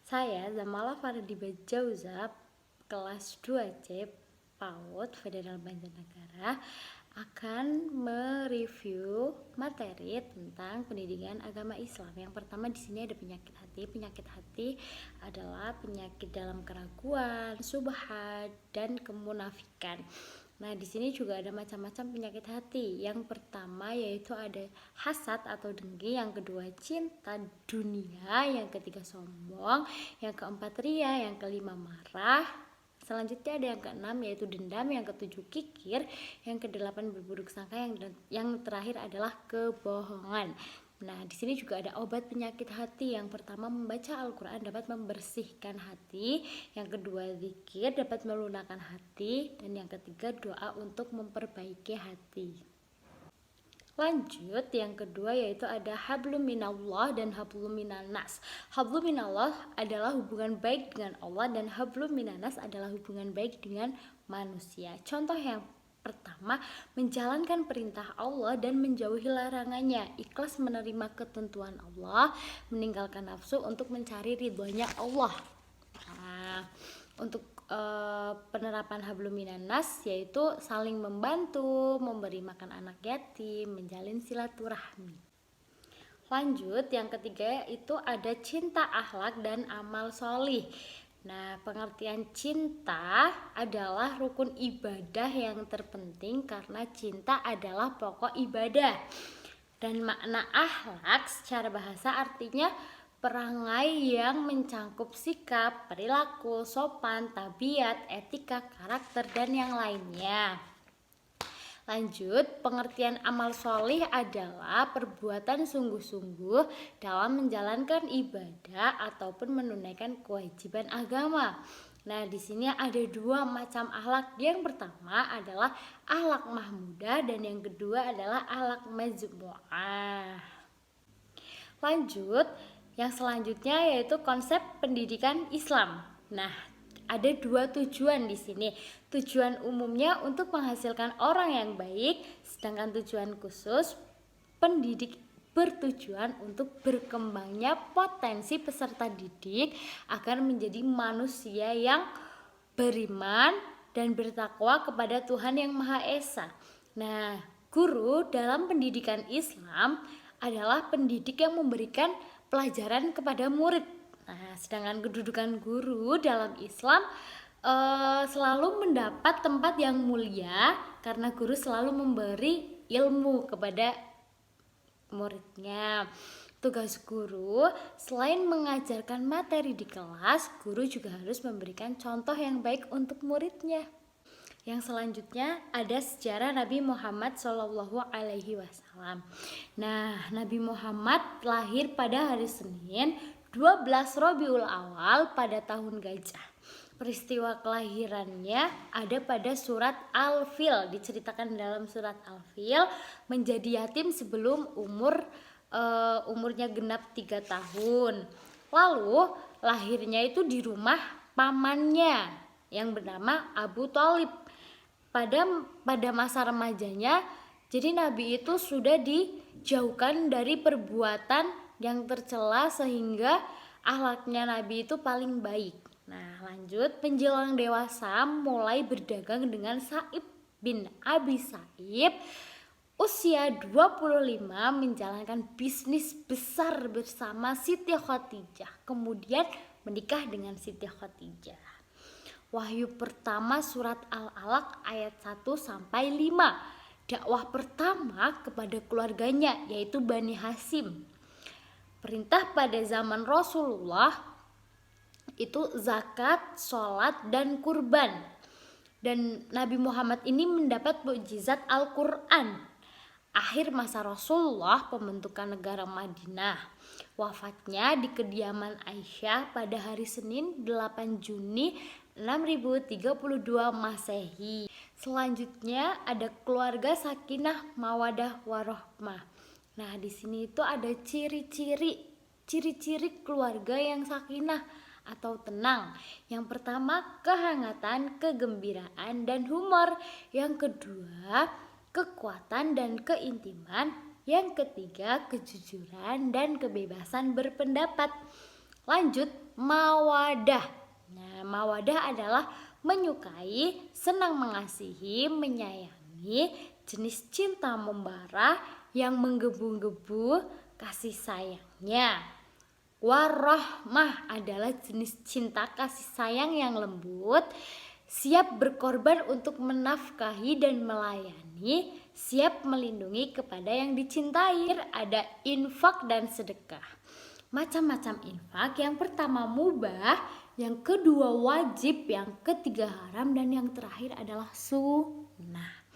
Saya Zamala Fardiba Jauza, kelas 2C PAUD Federal Banjarnegara, akan mereview materi tentang pendidikan agama Islam. Yang pertama di sini ada penyakit hati. Penyakit hati adalah penyakit dalam keraguan, subhat, dan kemunafikan. Nah, di sini juga ada macam-macam penyakit hati. Yang pertama yaitu ada hasad atau dengki, yang kedua cinta dunia, yang ketiga sombong, yang keempat ria, yang kelima marah. Selanjutnya ada yang keenam yaitu dendam, yang ketujuh kikir, yang kedelapan berburuk sangka, yang terakhir adalah kebohongan. Nah, di sini juga ada obat penyakit hati. Yang pertama, membaca Al-Quran dapat membersihkan hati. Yang kedua, zikir dapat melunakkan hati. Dan yang ketiga, doa untuk memperbaiki hati. Lanjut, yang kedua yaitu ada hablum minallah dan hablum minanas. Hablum minallah adalah hubungan baik dengan Allah, dan hablum minanas adalah hubungan baik dengan manusia. Contoh yang pertama, menjalankan perintah Allah dan menjauhi larangannya, ikhlas menerima ketentuan Allah, meninggalkan nafsu untuk mencari ridhonya Allah. Nah, untuk penerapan hablum minanas yaitu saling membantu, memberi makan anak yatim, menjalin silaturahmi. Lanjut, yang ketiga itu ada cinta akhlak dan amal solih. Nah, pengertian cinta adalah rukun ibadah yang terpenting karena cinta adalah pokok ibadah. Dan makna akhlak secara bahasa artinya perangai yang mencangkup sikap, perilaku, sopan, tabiat, etika, karakter, dan yang lainnya. Lanjut, pengertian amal solih adalah perbuatan sungguh-sungguh dalam menjalankan ibadah ataupun menunaikan kewajiban agama. Nah, di sini ada dua macam akhlak. Yang pertama adalah akhlak mahmudah dan yang kedua adalah akhlak mazmu'ah. Lanjut, yang selanjutnya yaitu konsep pendidikan Islam. Nah, ada dua tujuan di sini. Tujuan umumnya untuk menghasilkan orang yang baik, sedangkan tujuan khusus pendidik bertujuan untuk berkembangnya potensi peserta didik agar menjadi manusia yang beriman dan bertakwa kepada Tuhan Yang Maha Esa. Nah, guru dalam pendidikan Islam adalah pendidik yang memberikan pelajaran kepada murid. Nah, sedangkan kedudukan guru dalam Islam selalu mendapat tempat yang mulia karena guru selalu memberi ilmu kepada muridnya. Tugas guru selain mengajarkan materi di kelas, guru juga harus memberikan contoh yang baik untuk muridnya. Yang selanjutnya ada sejarah Nabi Muhammad SAW. Nah, Nabi Muhammad lahir pada hari Senin 12 Rabiul Awal pada tahun Gajah. Peristiwa kelahirannya ada pada surat Al-Fil, diceritakan dalam surat Al-Fil, menjadi yatim sebelum umurnya genap 3 tahun. Lalu lahirnya itu di rumah pamannya yang bernama Abu Thalib. Pada masa remajanya, jadi Nabi itu sudah dijauhkan dari perbuatan yang tercela sehingga akhlaknya Nabi itu paling baik. Nah, lanjut, menjelang dewasa mulai berdagang dengan Sa'ib bin Abi Sa'ib. Usia 25 menjalankan bisnis besar bersama Siti Khadijah, kemudian menikah dengan Siti Khadijah. Wahyu pertama surat Al-Alaq ayat 1-5. Dakwah pertama kepada keluarganya yaitu Bani Hasyim. Perintah pada zaman Rasulullah itu zakat, sholat, dan kurban. Dan Nabi Muhammad ini mendapat mukjizat Al-Quran. Akhir masa Rasulullah, pembentukan negara Madinah. Wafatnya di kediaman Aisyah pada hari Senin 8 Juni 6032 Masehi. Selanjutnya ada keluarga sakinah, mawadah, warahmah. Nah, di sini itu ada ciri-ciri keluarga yang sakinah atau tenang. Yang pertama, kehangatan, kegembiraan, dan humor. Yang kedua, kekuatan dan keintiman. Yang ketiga, kejujuran dan kebebasan berpendapat. Lanjut, mawadah. Nah, mawadah adalah menyukai, senang mengasihi, menyayangi, jenis cinta membara yang menggebu-gebu kasih sayangnya. Warahmah adalah jenis cinta kasih sayang yang lembut, siap berkorban untuk menafkahi dan melayani, siap melindungi kepada yang dicintai. Ada infak dan sedekah. Macam-macam infak, yang pertama mubah, yang kedua wajib, yang ketiga haram, dan yang terakhir adalah sunnah.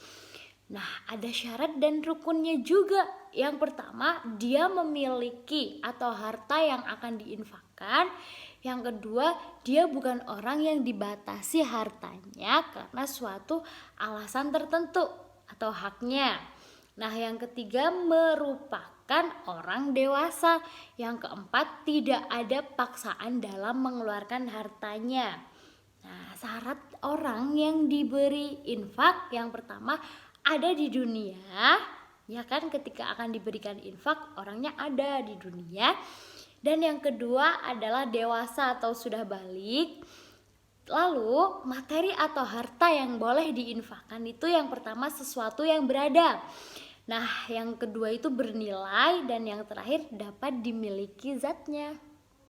Nah, ada syarat dan rukunnya juga. Yang pertama, dia memiliki atau harta yang akan diinfakkan. Yang kedua, dia bukan orang yang dibatasi hartanya karena suatu alasan tertentu atau haknya. Nah, yang ketiga, merupakan orang dewasa. Yang keempat, tidak ada paksaan dalam mengeluarkan hartanya. Nah, syarat orang yang diberi infak yang pertama ada di dunia, ya kan, ketika akan diberikan infak orangnya ada di dunia. Dan yang kedua adalah dewasa atau sudah balik. Lalu materi atau harta yang boleh diinfakkan itu yang pertama sesuatu yang berada. Nah, yang kedua itu bernilai, dan yang terakhir dapat dimiliki zatnya.